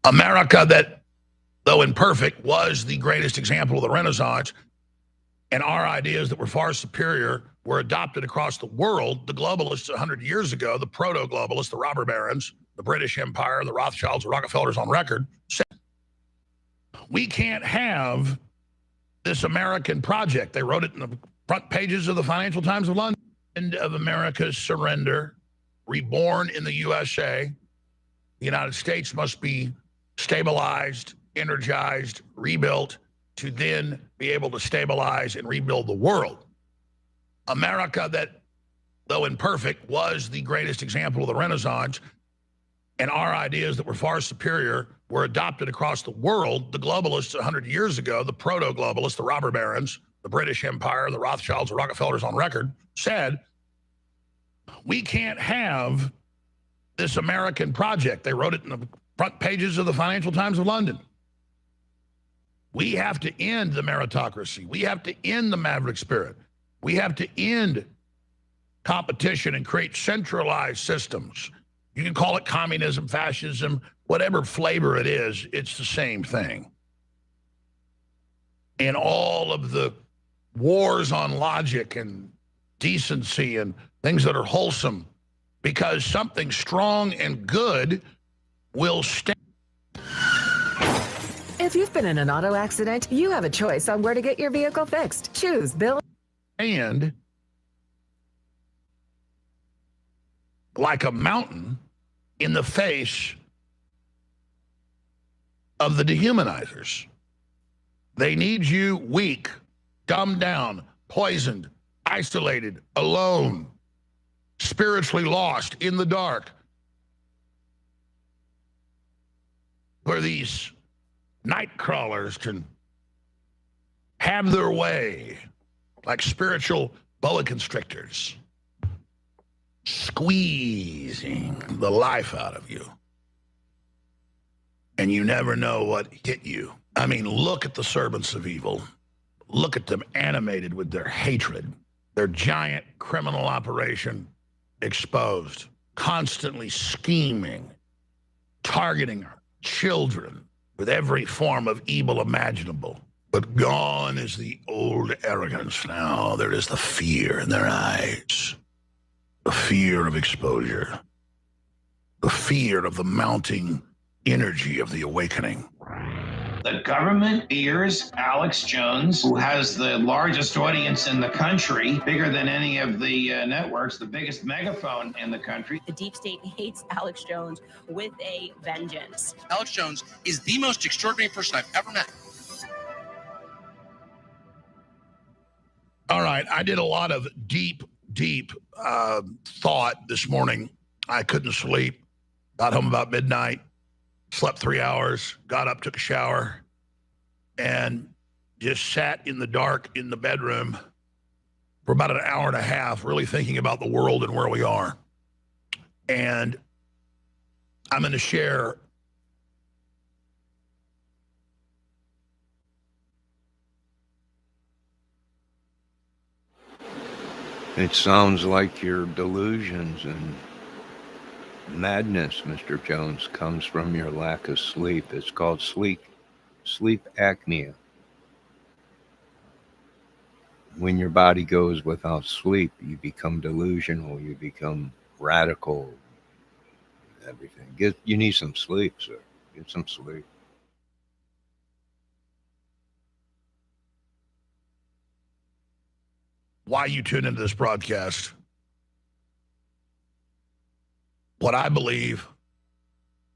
America that, though imperfect, was the greatest example of the Renaissance, and our ideas that were far superior were adopted across the world. The globalists 100 years ago, the proto-globalists, the robber barons, the British Empire, the Rothschilds, the Rockefellers on record, said, we can't have this American project. They wrote it in the front pages of the Financial Times of London. End of America's surrender, reborn in the USA. The United States must be stabilized, energized, rebuilt to then be able to stabilize and rebuild the world. America that, though imperfect, was the greatest example of the Renaissance, and our ideas that were far superior were adopted across the world. The globalists 100 years ago, the proto-globalists, the robber barons, the British Empire, the Rothschilds, the Rockefellers on record, said, we can't have this American project. They wrote it in the front pages of the Financial Times of London. We have to end the meritocracy. We have to end the maverick spirit. We have to end competition and create centralized systems. You can call it communism, fascism, whatever flavor it is, it's the same thing. And all of the wars on logic and decency and things that are wholesome, because something strong and good will stand. If you've been in an auto accident, you have a choice on where to get your vehicle fixed. Choose Bill. And like a mountain in the face of the dehumanizers. They need you weak, dumbed down, poisoned, isolated, alone, spiritually lost, in the dark. Where these night crawlers can have their way like spiritual boa constrictors, squeezing the life out of you. And you never know what hit you. I mean, look at the servants of evil. Look at them animated with their hatred, their giant criminal operation exposed, constantly scheming, targeting our children with every form of evil imaginable. But gone is the old arrogance now. There is the fear in their eyes, the fear of exposure, the fear of the mounting energy of the awakening. The government fears Alex Jones, who has the largest audience in the country, bigger than any of the networks, the biggest megaphone in the country. The deep state hates Alex Jones with a vengeance. Alex Jones is the most extraordinary person I've ever met. All right, I did a lot of deep thought this morning. I couldn't sleep. Got home about midnight. Slept 3 hours, got up, took a shower, and just sat in the dark in the bedroom for about an hour and a half, really thinking about the world and where we are. And I'm going to share It sounds like your delusions and madness, Mr. Jones, comes from your lack of sleep. It's called sleep apnea. When your body goes without sleep, you become delusional, you become radical, everything. You need some sleep, sir. Get some sleep. why you tune into this broadcast. What I believe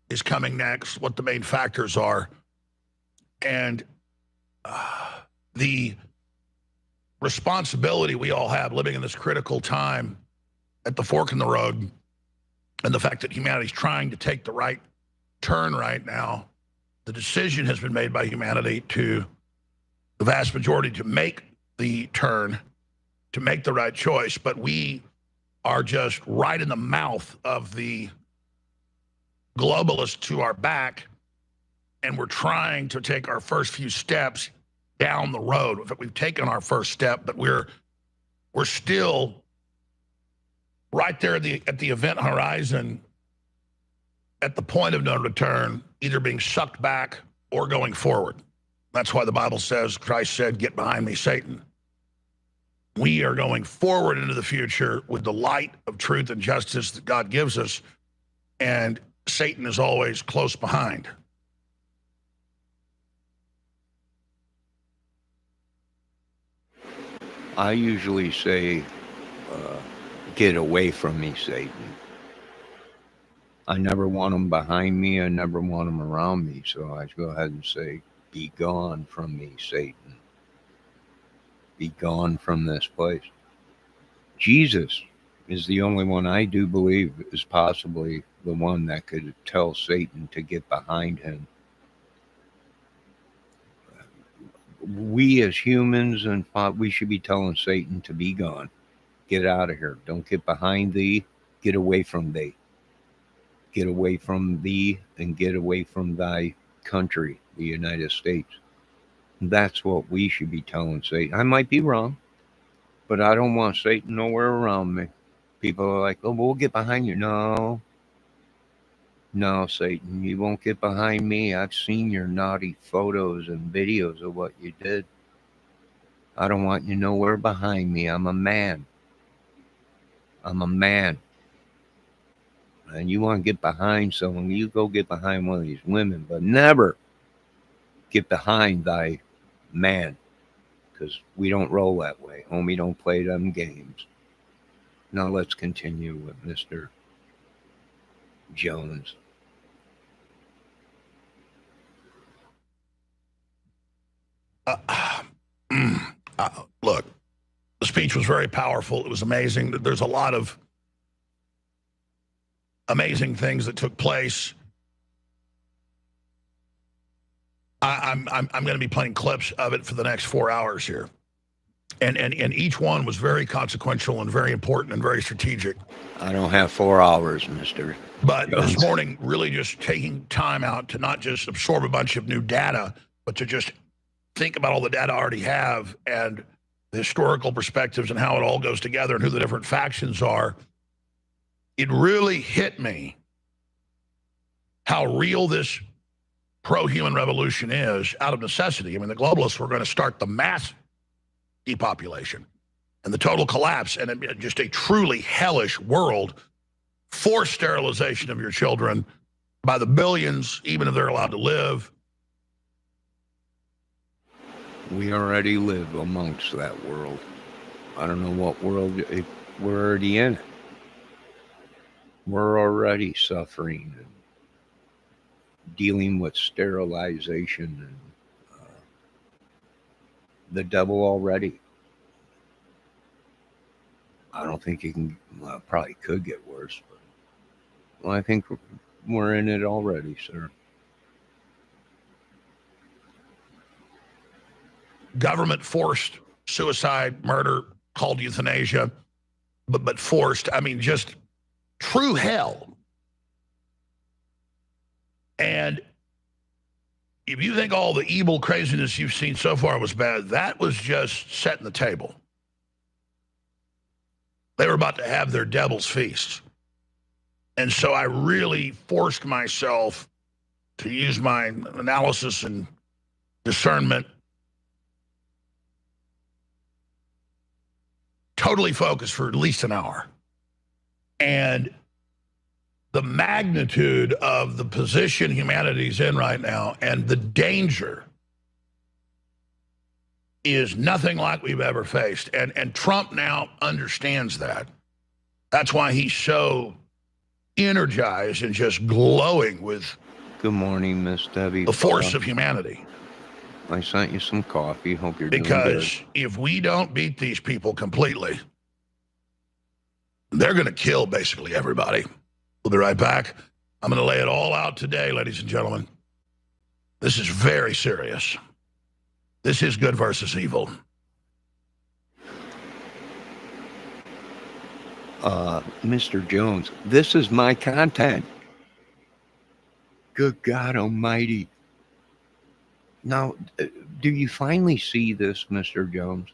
is coming next, what the main factors are, and the responsibility we all have living in this critical time at the fork in the road, and the fact that humanity's trying to take the right turn right now. The decision has been made by humanity, to the vast majority, to make the turn, to make the right choice, but we are just right in the mouth of the globalists to our back, and we're trying to take our first few steps down the road. In fact, we've taken our first step, but we're still right there at the event horizon, at the point of no return, either being sucked back or going forward. That's why the Bible says, Christ said, "Get behind me, Satan." We are going forward into the future with the light of truth and justice that God gives us, and Satan is always close behind. I usually say, get away from me, Satan. I never want them behind me. I never want them around me. So I go ahead and say, be gone from me, Satan. Be gone from this place. Jesus is the only one I do believe is possibly the one that could tell Satan to get behind him. We as humans, and we should be telling Satan to be gone. Get out of here. Don't get behind thee. Get away from thee. Get away from thee and get away from thy country, the United States. That's what we should be telling Satan. I might be wrong, but I don't want Satan nowhere around me. People are like, oh, we'll get behind you. No, Satan, you won't get behind me. I've seen your naughty photos and videos of what you did. I don't want you nowhere behind me. I'm a man. I'm a man. And you want to get behind someone, you go get behind one of these women, but never get behind thy man, because we don't roll that way. Homie, don't play them games. Now let's continue with Mr. Jones. Look, the speech was very powerful. It was amazing. There's a lot of amazing things that took place. I'm going to be playing clips of it for the next 4 hours here. And each one was very consequential and very important and very strategic. I don't have 4 hours, Mr. But Jones. this morning, really just taking time out to not just absorb a bunch of new data, but to just think about all the data I already have and the historical perspectives and how it all goes together and who the different factions are. It really hit me how real this pro-human revolution is out of necessity. I mean, the globalists were going to start the mass depopulation and the total collapse and just a truly hellish world, forced sterilization of your children by the billions, even if they're allowed to live. We already live amongst that world. I don't know what world we're already in. We're already suffering and dealing with sterilization and the devil already. I don't think it can, well, probably could get worse, but well, I think we're in it already, sir. Government forced suicide, murder, called euthanasia, but forced, I mean, just true hell. And if you think all the evil craziness you've seen so far was bad, that was just setting the table. They were about to have their devil's feast. And so I really forced myself to use my analysis and discernment, totally focused for at least an hour. And the magnitude of the position humanity's in right now and the danger is nothing like we've ever faced. And Trump now understands that. That's why he's so energized and just glowing with Good morning, Miss Debbie. the force of humanity. I sent you some coffee. Hope you're doing good. Because if we don't beat these people completely, they're going to kill basically everybody. We'll be right back. I'm going to lay it all out today, ladies and gentlemen. This is very serious. This is good versus evil. Mr. Jones, this is my content. Good God Almighty. Now, do you finally see this, Mr. Jones?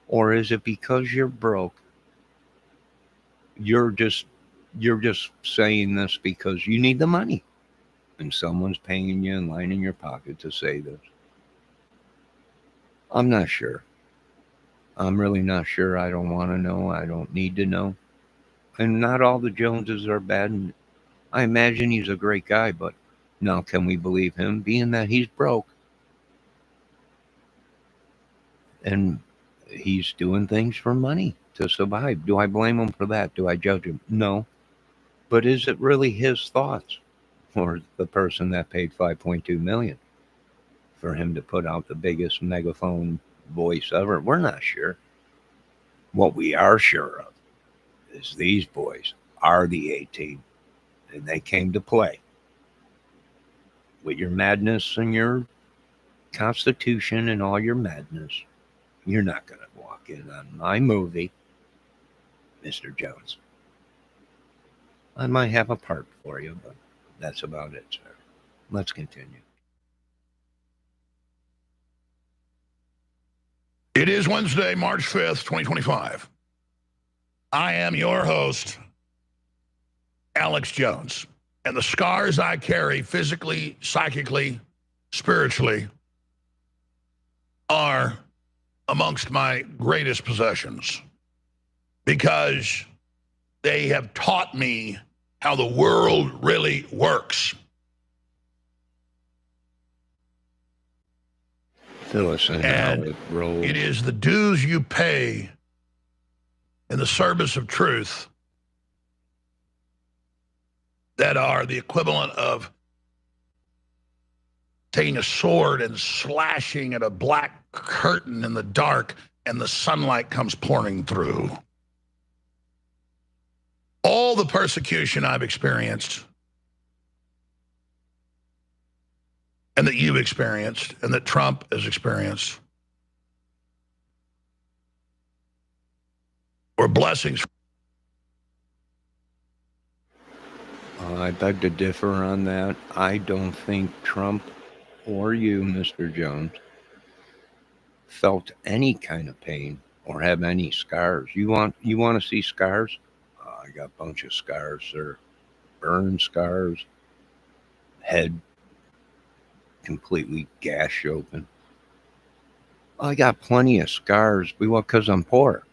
Or is it because you're broke? You're just saying this because you need the money. and someone's paying you and lining your pocket to say this? I'm not sure. I'm really not sure. I don't want to know. I don't need to know. And not all the Joneses are bad. And I imagine he's a great guy, but now can we believe him, being that he's broke and he's doing things for money to survive? Do I blame him for that? Do I judge him? No. But is it really his thoughts, or the person that paid 5.2 million for him to put out the biggest megaphone voice ever? We're not sure. What we are sure of is these boys are the A team, and they came to play. With your madness and your constitution and all your madness, you're not going to walk in on my movie, Mr. Jones. I might have a part for you, but that's about it, sir. Let's continue. It is Wednesday, March 5th, 2025. I am your host, Alex Jones. And the scars I carry physically, psychically, spiritually are amongst my greatest possessions because they have taught me how the world really works. Fill us in how it rolls. It is the dues you pay in the service of truth that are the equivalent of taking a sword and slashing at a black curtain in the dark and the sunlight comes pouring through. All the persecution I've experienced and that you've experienced and that Trump has experienced were blessings. I beg to differ on that. I don't think Trump or you, Mr. Jones, felt any kind of pain or have any scars. You want to see scars? I got a bunch of scars, sir. Burn scars, head completely gashed open. I got plenty of scars because I'm poor,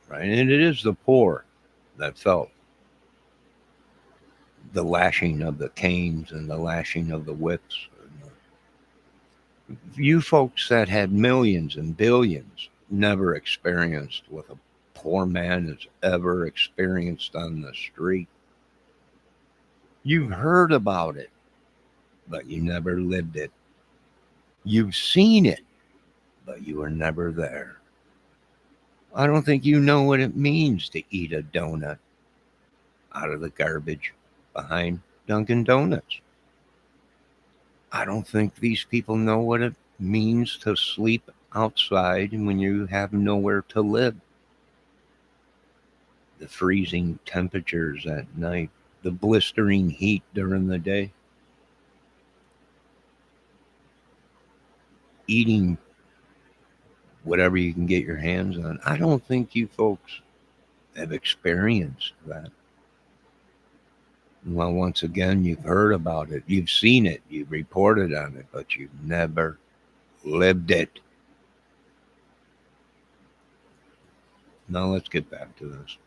right? And it is the poor that felt the lashing of the canes and the lashing of the whips. You folks that had millions and billions never experienced what a poor man has ever experienced on the street. You've heard about it, but you never lived it. You've seen it, but you were never there. I don't think you know what it means to eat a donut out of the garbage behind Dunkin' Donuts. I don't think these people know what it means to sleep outside when you have nowhere to live. The freezing temperatures at night, the blistering heat during the day. Eating whatever you can get your hands on. I don't think you folks have experienced that. Well, once again, you've heard about it, you've seen it, you've reported on it, but you've never lived it. Now let's get back to this.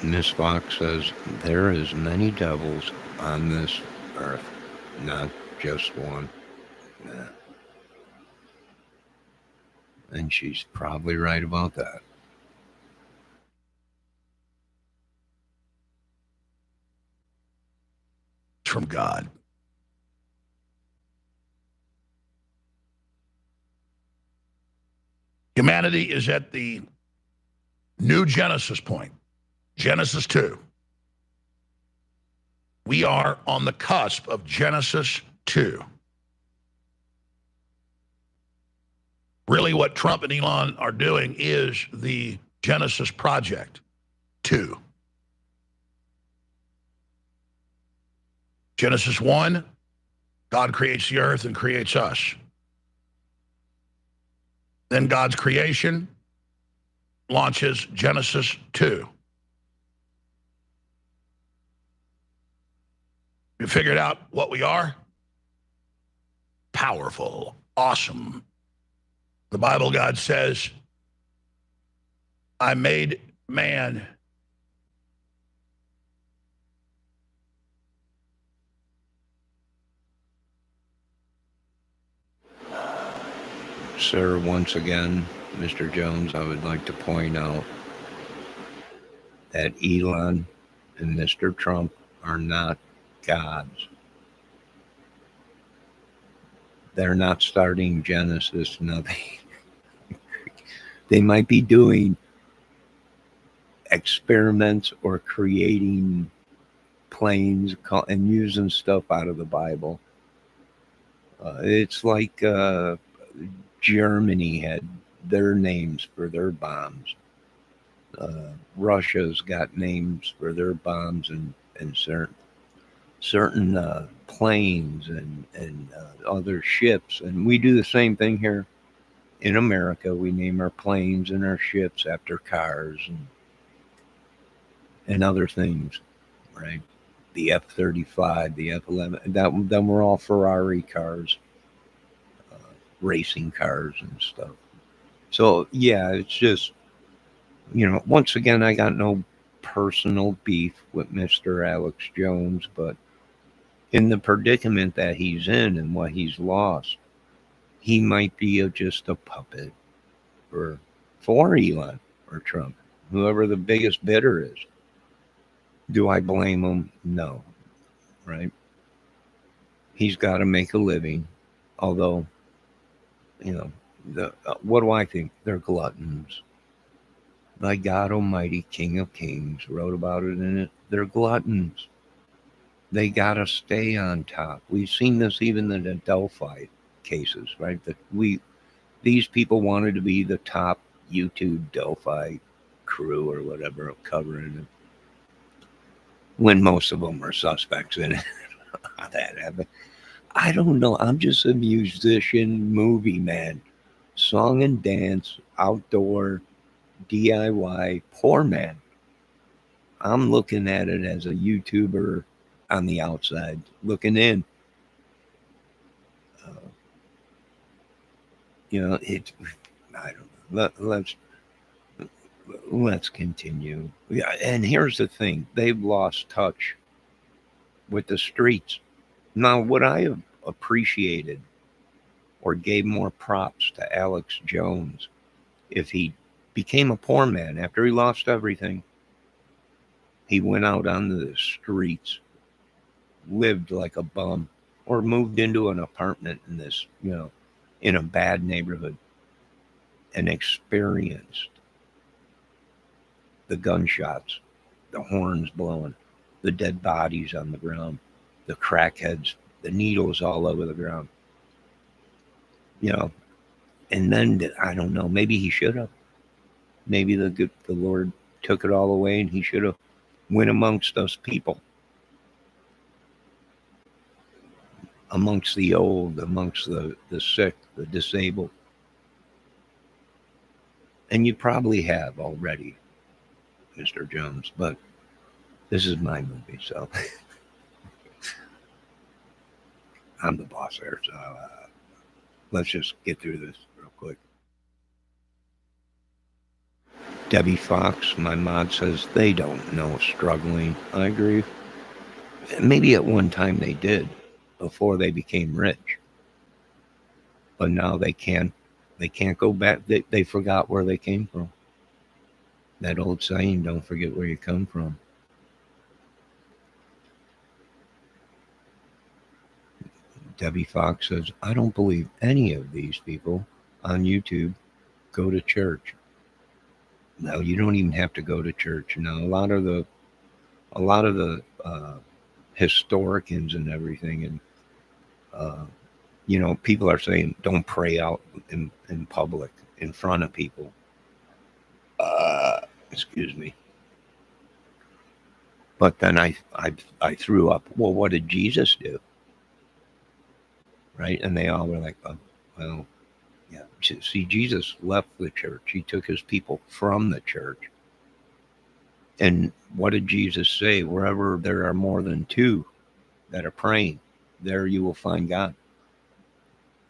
Miss Fox says, there is many devils on this earth, not just one. Nah. And she's probably right about that. From God. Humanity is at the new Genesis point, Genesis 2. We are on the cusp of Genesis 2. Really what Trump and Elon are doing is the Genesis Project 2. Genesis 1, God creates the earth and creates us. Then God's creation, launches Genesis 2. You figured out what we are? Powerful, awesome. The Bible, God says, I made man Sir, once again, Mr. Jones, I would like to point out that Elon and Mr. Trump are not gods. They're not starting Genesis. No, they might be doing experiments or creating planes and using stuff out of the Bible. It's like Germany had their names for their bombs. Russia's got names for their bombs and certain planes and other ships. And we do the same thing here in America. We name our planes and our ships after cars and other things, right? The F-35, the F-11, them were all Ferrari cars, racing cars and stuff. So, yeah, it's just, once again, I got no personal beef with Mr. Alex Jones, but in the predicament that he's in and what he's lost, he might be just a puppet for Elon or Trump, whoever the biggest bidder is. Do I blame him? No, right? He's got to make a living, although, what do I think? They're gluttons. Thy God Almighty, King of Kings, wrote about it in it. They're gluttons. They got to stay on top. We've seen this even in the Delphi cases, right? These people wanted to be the top YouTube Delphi crew or whatever covering it, when most of them are suspects in it. How that happened, I don't know. I'm just a musician, movie man, song and dance, outdoor, DIY, poor man. I'm looking at it as a YouTuber on the outside, looking in. I don't know. Let's continue. Yeah, and here's the thing: they've lost touch with the streets. Now, would I have appreciated or gave more props to Alex Jones if he became a poor man after he lost everything? He went out onto the streets, lived like a bum, or moved into an apartment in this, in a bad neighborhood, and experienced the gunshots, the horns blowing, the dead bodies on the ground, the crackheads, the needles all over the ground. And then, I don't know, maybe he should have. Maybe the Lord took it all away and he should have went amongst us people. Amongst the old, amongst the sick, the disabled. And you probably have already, Mr. Jones, but this is my movie, so I'm the boss here, so let's just get through this real quick. Debbie Fox, my mod, says they don't know struggling. I agree. Maybe at one time they did, before they became rich. But now they can't go back. They forgot where they came from. That old saying, don't forget where you come from. Debbie Fox says, I don't believe any of these people on YouTube go to church. No, you don't even have to go to church. Now, a lot of the historians and everything, and people are saying don't pray out in public in front of people. Excuse me. But then I threw up. Well, what did Jesus do? Right? And they all were like, oh, well, Yeah. See, Jesus left the church. He took his people from the church. And what did Jesus say? Wherever there are more than two that are praying, there you will find God,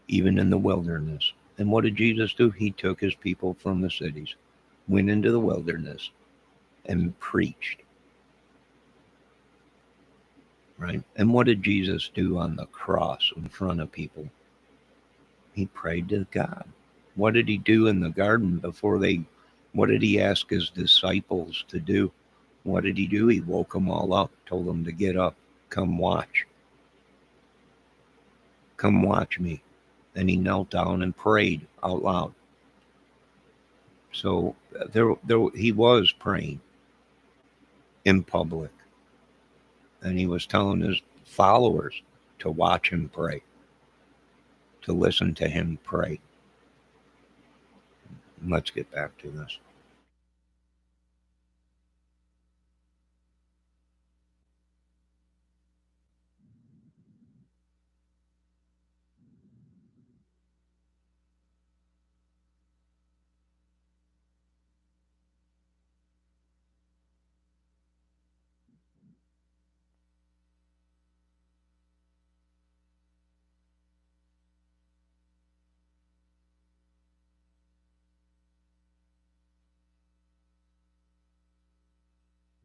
even in the wilderness. And what did Jesus do? He took his people from the cities, went into the wilderness, and preached. Right? And what did Jesus do on the cross in front of people? He prayed to God. What did he do in the garden what did he ask his disciples to do? What did he do? He woke them all up, told them to get up, come watch. Come watch me. Then he knelt down and prayed out loud. So he was praying in public. And he was telling his followers to watch him pray, to listen to him pray. Let's get back to this.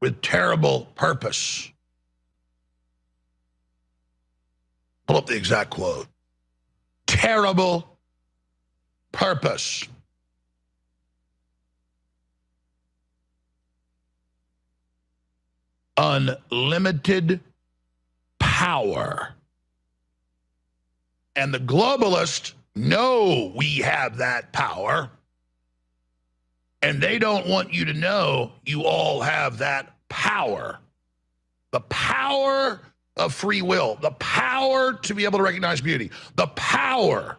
With terrible purpose. Pull up the exact quote. Terrible purpose. Unlimited power. And the globalists know we have that power. And they don't want you to know you all have that power. The power of free will, the power to be able to recognize beauty, the power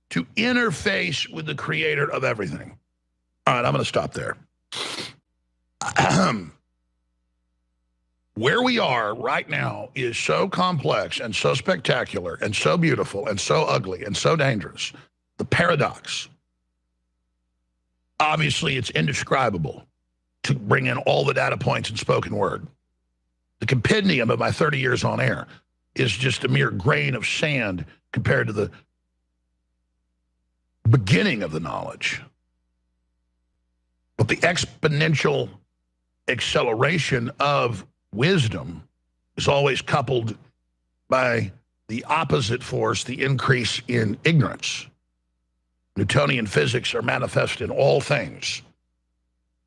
to interface with the creator of everything. All right, I'm going to stop there. Where we are right now is so complex and so spectacular and so beautiful and so ugly and so dangerous. The paradox. Obviously, it's indescribable to bring in all the data points in spoken word. The compendium of my 30 years on air is just a mere grain of sand compared to the beginning of the knowledge. But the exponential acceleration of wisdom is always coupled by the opposite force, the increase in ignorance. Newtonian physics are manifest in all things,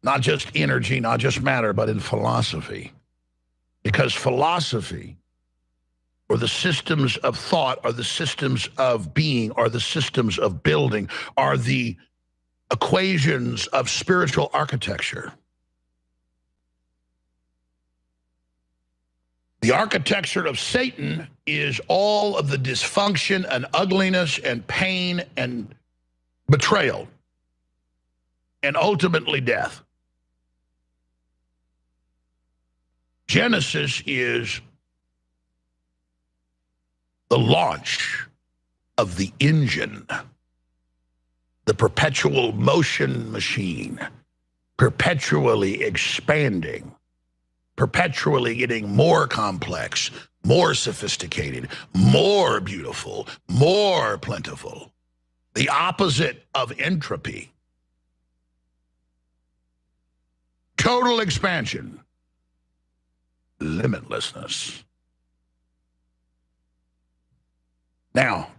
not just energy, not just matter, but in philosophy. Because philosophy, or the systems of thought, or the systems of being, or the systems of building, are the equations of spiritual architecture. The architecture of Satan is all of the dysfunction and ugliness and pain and betrayal and ultimately death. Genesis is the launch of the engine, the perpetual motion machine, perpetually expanding, perpetually getting more complex, more sophisticated, more beautiful, more plentiful. The opposite of entropy. Total expansion. Limitlessness. Now,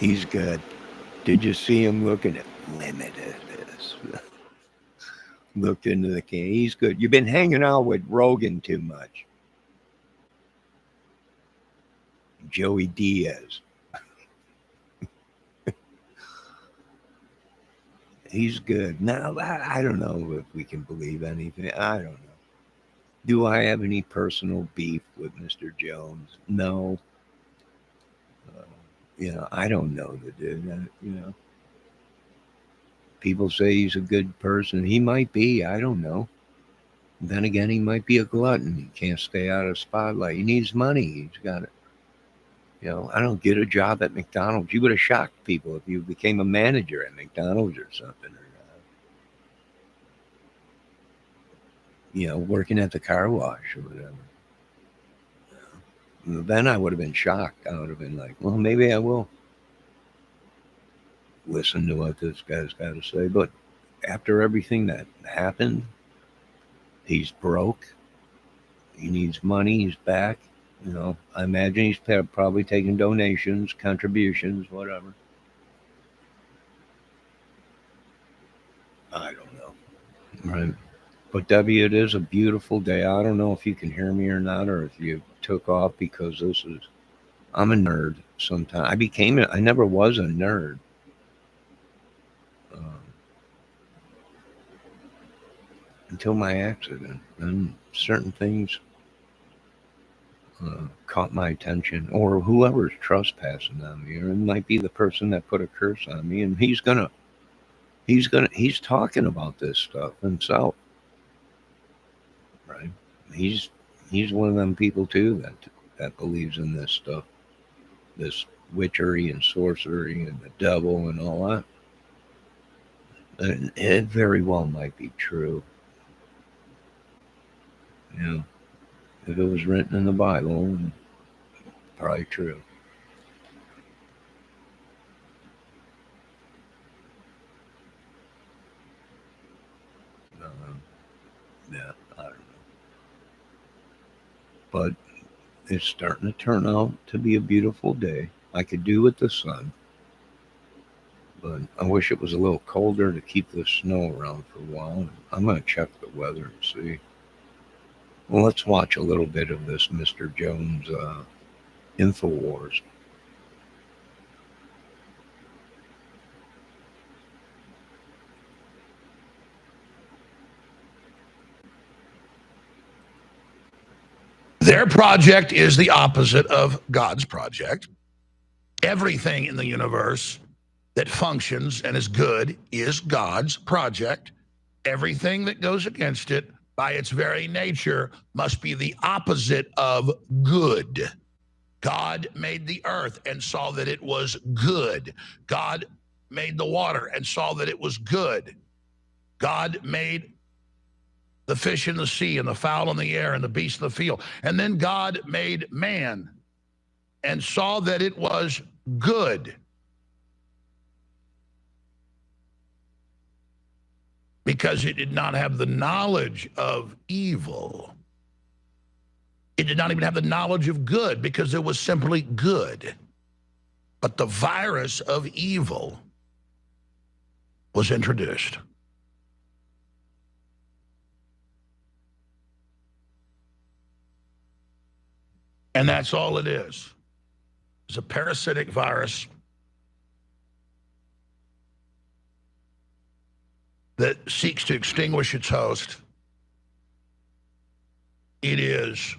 He's good. Did you see him looking at limitless? Looked into the can. He's good. You've been hanging out with Rogan too much. Joey Diaz. He's good. Now, I don't know if we can believe anything. I don't know. Do I have any personal beef with Mr. Jones? No. I don't know the dude. People say he's a good person. He might be. I don't know. Then again, he might be a glutton. He can't stay out of the spotlight. He needs money. He's got it. You know, I don't get a job at McDonald's. You would have shocked people if you became a manager at McDonald's or something. Or, you know, working at the car wash or whatever. Then I would have been shocked. I would have been like, well, maybe I will listen to what this guy's got to say. But after everything that happened, he's broke. He needs money. He's back. You know, I imagine he's probably taking donations, contributions, whatever. I don't know. Right. But Debbie, it is a beautiful day. I don't know if you can hear me or not, or if you took off, because I'm a nerd sometimes. I never was a nerd. Until my accident. And certain things caught my attention, or whoever's trespassing on me, or it might be the person that put a curse on me, and he's talking about this stuff himself, right? He's one of them people too that believes in this stuff, this witchery and sorcery and the devil and all that. And it very well might be true. Yeah. If it was written in the Bible, probably true. Yeah, I don't know. But it's starting to turn out to be a beautiful day. I could do with the sun. But I wish it was a little colder to keep the snow around for a while. I'm going to check the weather and see. Well, let's watch a little bit of this Mr. Jones InfoWars. Their project is the opposite of God's project. Everything in the universe that functions and is good is God's project. Everything that goes against it, by its very nature, must be the opposite of good. God made the earth and saw that it was good. God made the water and saw that it was good. God made the fish in the sea and the fowl in the air and the beasts in the field. And then God made man and saw that it was good. Because it did not have the knowledge of evil. It did not even have the knowledge of good, because it was simply good. But the virus of evil was introduced. And that's all it is. It's a parasitic virus that seeks to extinguish its host. It is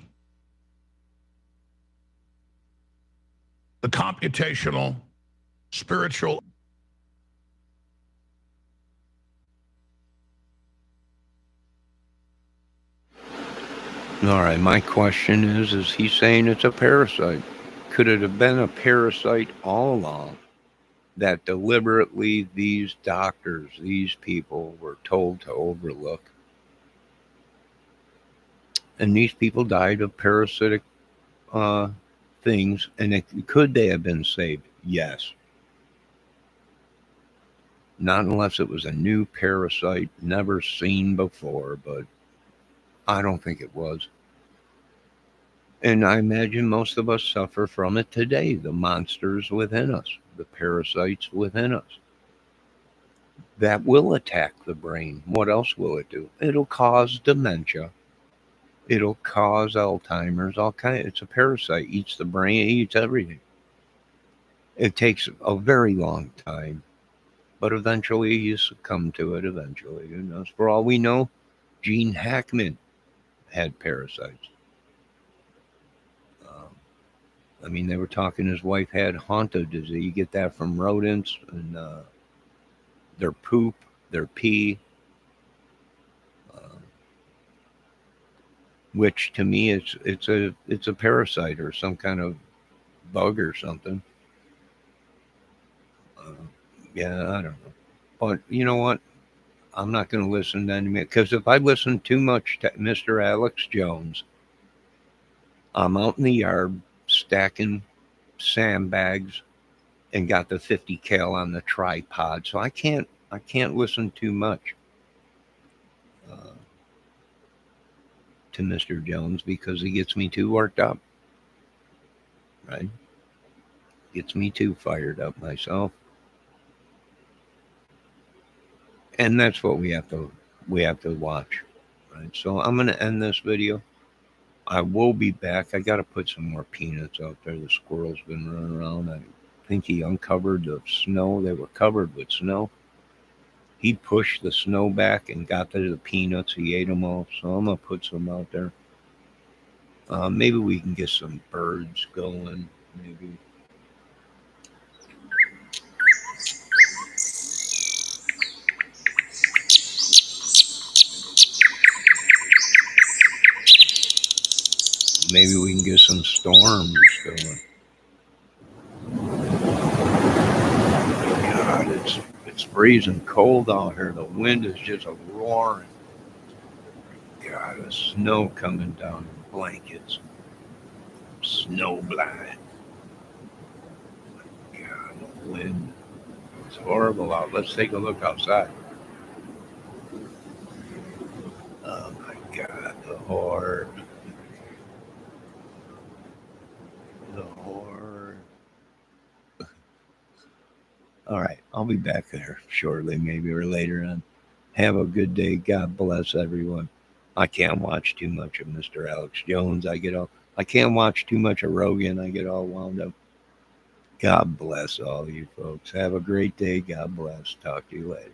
the computational, spiritual. All right, my question is he saying it's a parasite? Could it have been a parasite all along that deliberately these doctors, these people were told to overlook? And these people died of parasitic things, and could they have been saved? Yes. Not unless it was a new parasite never seen before, but I don't think it was. And I imagine most of us suffer from it today, the monsters within us, the parasites within us. That will attack the brain. What else will it do? It'll cause dementia. It'll cause Alzheimer's, all kind. It's a parasite. Eats the brain, it eats everything. It takes a very long time, but eventually you succumb to it. Eventually, who knows? For all we know, Gene Hackman had parasites. I mean, they were talking his wife had Hanto disease. You get that from rodents and their poop, their pee. which to me it's a parasite or some kind of bug or something. Yeah, I don't know. But you know what? I'm not going to listen to any because if I listen too much to Mr. Alex Jones, I'm out in the yard stacking sandbags and got the 50 cal on the tripod, so I can't listen too much to Mr. Jones because he gets me too worked up. Right? Gets me too fired up myself. And that's what we have to watch. Right? So I'm gonna end this video. I will be back. I gotta put some more peanuts out there. The squirrel's been running around. I think he uncovered the snow. They were covered with snow. He pushed the snow back and got to the peanuts. He ate them all. So I'm gonna put some out there. Maybe we can get some birds going. Maybe. Maybe we can get some storms going. God, it's freezing cold out here. The wind is just a roaring. God, the snow coming down in blankets. Snow blind. God, the wind. It's horrible out. Let's take a look outside. Oh my God, the horror. The horror. All right, I'll be back there shortly, maybe, or later on. Have a good day. God bless everyone. I can't watch too much of Mr. Alex Jones. I can't watch too much of Rogan. I get all wound up. God bless all you folks. Have a great day. God bless. Talk to you later.